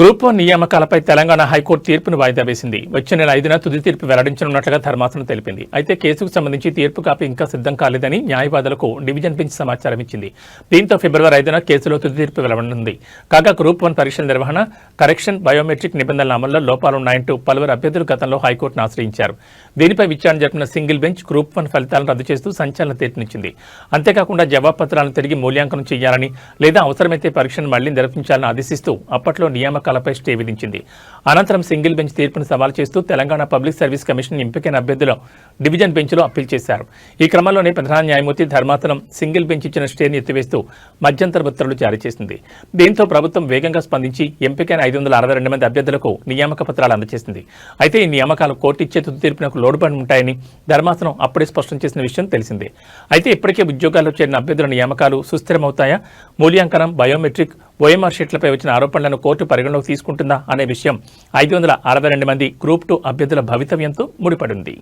Group 1 నియామకాలపై Telangana high court తీర్పును వాయిదా వేసింది. వచ్చే నెల 5న తుది తీర్పు వెల్లడించనున్నట్లుగా ధర్మాసనం తెలిపింది. అయితే కేసుకు సంబంధించి తీర్పు కాపీ ఇంకా సిద్ధం కాలేదని న్యాయవాదులకు డివిజన్ బెంచ్ సమాచారం ఇచ్చింది. దీంతో ఫిబ్రవరి 5న కేసులో తుది తీర్పు వెలువడనుంది. కాగా గ్రూప్ 1 పరీక్షల నిర్వహణ, కరెక్షన్, బయోమెట్రిక్ నిబంధనల అమల్లో లోపాలున్నాయంటూ పలువురు అభ్యర్థులు గతంలో హైకోర్టును ఆశ్రయించారు. దీనిపై విచారణ జరిపిన సింగిల్ బెంచ్ గ్రూప్ 1 ఫలితాలను రద్దు చేస్తూ సంచలన తీర్పునిచ్చింది. అంతేకాకుండా జవాబు పత్రాలను తిరిగి మూల్యాంకనం చేయాలని లేదా అవసరమైతే పరీక్షను మళ్లీ నిర్వహించాలని ఆదేశిస్తూ అప్పట్లో నియామకాలపై స్టే విధించింది. అనంతరం సింగిల్ బెంచ్ తీర్పును సవాల్ చేస్తూ తెలంగాణ పబ్లిక్ సర్వీస్ కమిషన్ ఎంపికైన అభ్యర్థులు డివిజన్ బెంచ్లో అప్పీల్ చేశారు. ఈ క్రమంలోనే ప్రధాన న్యాయమూర్తి ధర్మాసనం సింగిల్ బెంచ్ ఇచ్చిన స్టేని ఎత్తివేస్తూ మధ్యంతర ఉత్తర్వులు జారీ చేసింది. దీంతో ప్రభుత్వం వేగంగా స్పందించి ఎంపికైన 562 మంది అభ్యర్థులకు నియామక పత్రాలు అందజేసింది. అయితే ఈ నియామకాలు కోర్టు ఇచ్చే తుది తీర్పునకు లోడుపడి ఉంటాయని ధర్మాసనం అప్పుడే స్పష్టం చేసిన విషయం తెలిసిందే. అయితే ఇప్పటికే ఉద్యోగాల్లో చేరిన అభ్యర్థుల నియామకాలు సుస్థిరమవుతాయా, మూల్యాంకనం, బయోమెట్రిక్, ఓఎంఆర్ షీట్లపై వచ్చిన ఆరోపణలను కోర్టు పరిగణలోకి తీసుకుంటుందా అనే విషయం 562 మంది గ్రూప్ 2 అభ్యర్థుల భవితవ్యంతో ముడిపడింది.